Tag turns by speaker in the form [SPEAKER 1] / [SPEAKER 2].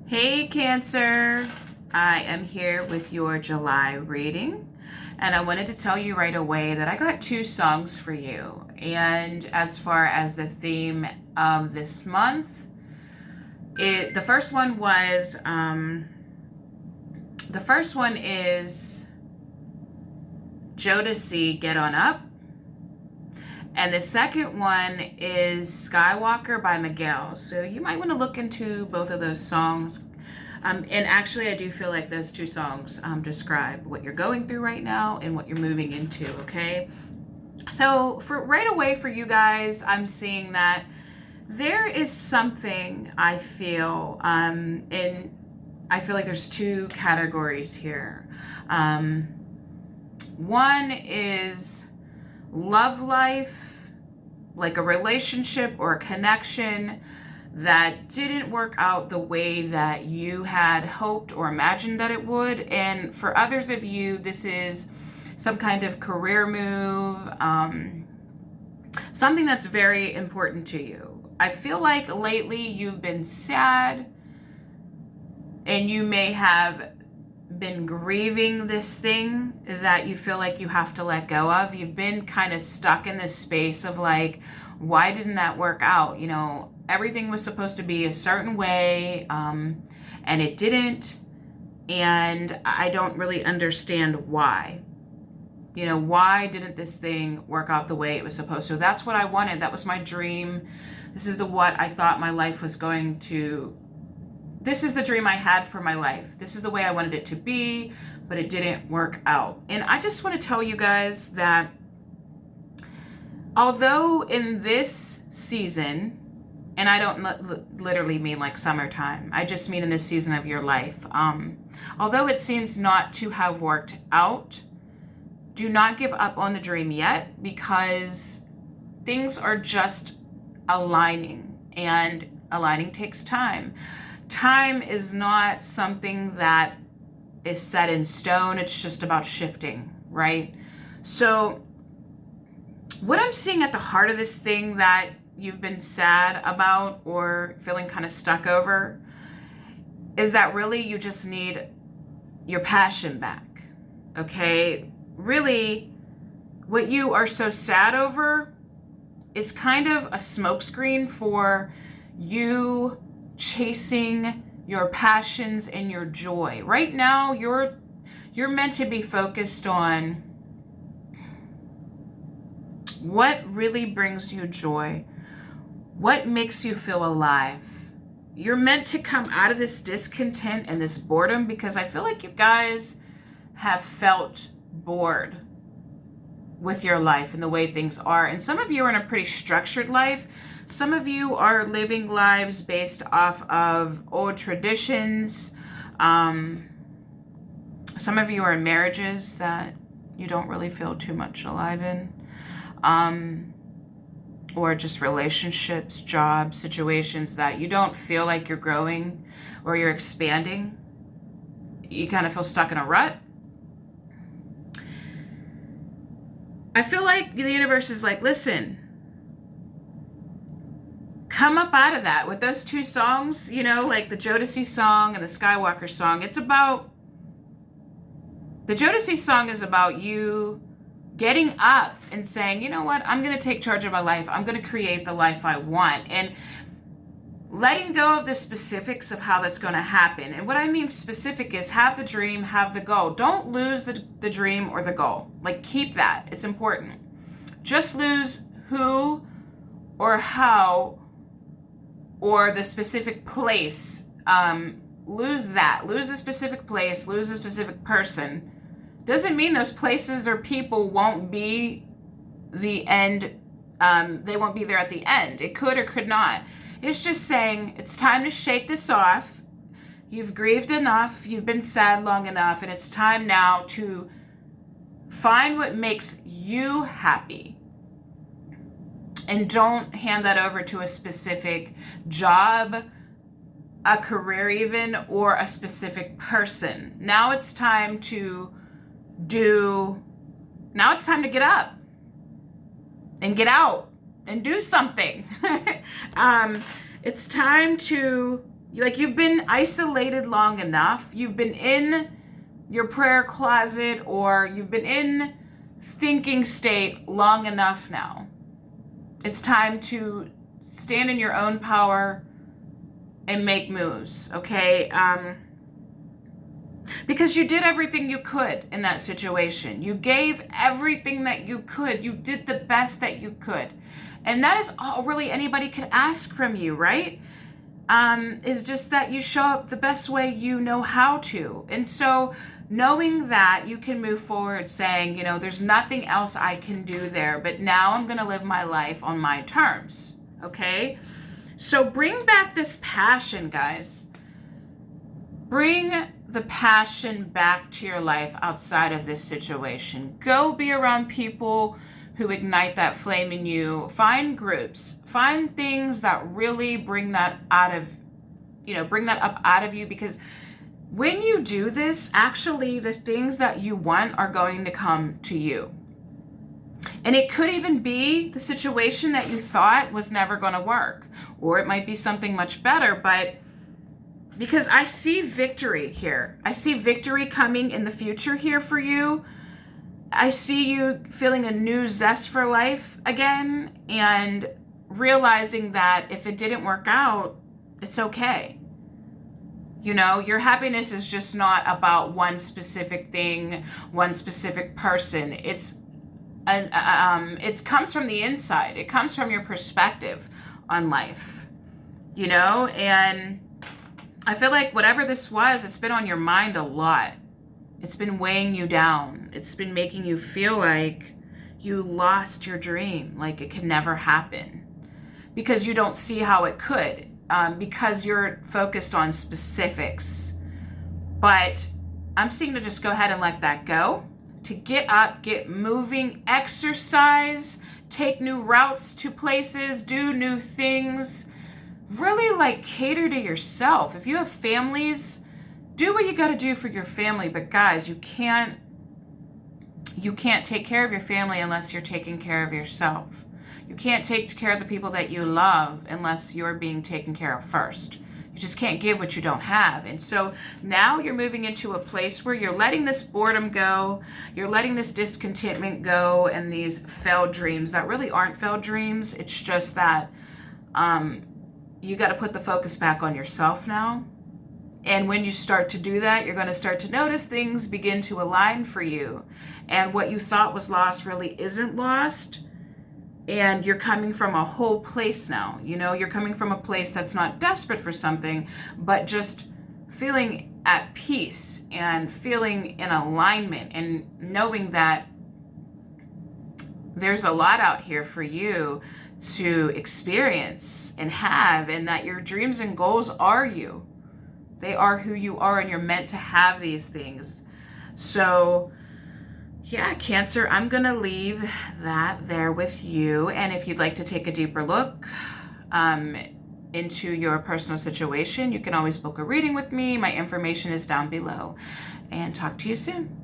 [SPEAKER 1] Hey Cancer, I am here with your July reading, and I wanted to tell you right away that I got two songs for you. And as far as the theme of this month, the first one is Jodeci Get On Up, and the second one is Skywalker by Miguel. So you might want to look into both of those songs. And actually, I do feel like those two songs describe what you're going through right now and what you're moving into, okay? So for right away for you guys, I'm seeing that there is something I feel, and I feel like there's two categories here. One is love life, like a relationship or a connection that didn't work out the way that you had hoped or imagined that it would. And for others of you, this is some kind of career move, something that's very important to you. I feel like lately you've been sad and you may have been grieving this thing that you feel like you have to let go of. You've been kind of stuck in this space of like, why didn't that work out? You know, everything was supposed to be a certain way, and it didn't. And I don't really understand why. You know, why didn't this thing work out the way it was supposed to? That's what I wanted. That was my dream. This is what I thought my life was going to. This is the dream I had for my life. This is the way I wanted it to be, but it didn't work out. And I just want to tell you guys that although in this season, and I don't literally mean like summertime, I just mean in this season of your life, although it seems not to have worked out, do not give up on the dream yet, because things are just aligning, and aligning takes time. Time is not something that is set in stone. It's just about shifting, right? So what I'm seeing at the heart of this thing that you've been sad about or feeling kind of stuck over is that really you just need your passion back, okay? Really, what you are so sad over is kind of a smokescreen for you chasing your passions and your joy. Right now, you're meant to be focused on what really brings you joy, what makes you feel alive. You're meant to come out of this discontent and this boredom, because I feel like you guys have felt bored with your life and the way things are. And some of you are in a pretty structured life. Some of you are living lives based off of old traditions. Some of you are in marriages that you don't really feel too much alive in. Or just relationships, jobs, situations that you don't feel like you're growing or you're expanding. You kind of feel stuck in a rut. I feel like the universe is like, listen, come up out of that with those two songs, you know, like the Jodeci song and the Skywalker song. It's about, the Jodeci song is about you getting up and saying, you know what, I'm going to take charge of my life. I'm going to create the life I want. And letting go of the specifics of how that's going to happen. And what I mean specific is have the dream, have the goal. Don't lose the dream or the goal. Like, keep that. It's important. Just lose who or how or the specific place. Lose that. Lose the specific place. Lose the specific person. Doesn't mean those places or people won't be the end. They won't be there at the end. It could or could not. It's just saying it's time to shake this off. You've grieved enough. You've been sad long enough. And it's time now to find what makes you happy. And don't hand that over to a specific job, a career even, or a specific person. Now it's time to get up and get out and do something. It's time to Like, you've been isolated long enough. You've been in your prayer closet, or you've been in thinking state long enough now. It's time to stand in your own power and make moves, okay? Because you did everything you could in that situation. You gave everything that you could. You did the best that you could. And that is all really anybody could ask from you, right? Is just that you show up the best way you know how to. And so knowing that, you can move forward saying, you know, there's nothing else I can do there, but now I'm going to live my life on my terms, okay? So bring back this passion, guys. Bring the passion back to your life outside of this situation. Go be around people who ignite that flame in you. Find groups, find things that really bring that out of, bring that up out of you, because when you do this, actually the things that you want are going to come to you. And it could even be the situation that you thought was never going to work, or it might be something much better, but because I see victory here. I see victory coming in the future here for you. I see you feeling a new zest for life again, and realizing that if it didn't work out, it's okay. Your happiness is just not about one specific thing, one specific person. It comes from the inside. It comes from your perspective on life, and I feel like whatever this was, it's been on your mind a lot. It's been weighing you down. It's been making you feel like you lost your dream, like it could never happen, because you don't see how it could, because you're focused on specifics. But I'm seeing to just go ahead and let that go, to get up, get moving, exercise, take new routes to places, do new things. Really cater to yourself. If you have families, do what you got to do for your family. But guys, you can't take care of your family unless you're taking care of yourself. You can't take care of the people that you love unless you're being taken care of first. You just can't give what you don't have. And so now you're moving into a place where you're letting this boredom go. You're letting this discontentment go, and these failed dreams that really aren't failed dreams. It's just that you got to put the focus back on yourself now. And when you start to do that, you're going to start to notice things begin to align for you. And what you thought was lost really isn't lost. And you're coming from a whole place now. You're coming from a place that's not desperate for something, but just feeling at peace and feeling in alignment, and knowing that there's a lot out here for you to experience and have, and that your dreams and goals are you. They are who you are, and you're meant to have these things. So yeah, Cancer, I'm going to leave that there with you. And if you'd like to take a deeper look into your personal situation, you can always book a reading with me. My information is down below. And talk to you soon.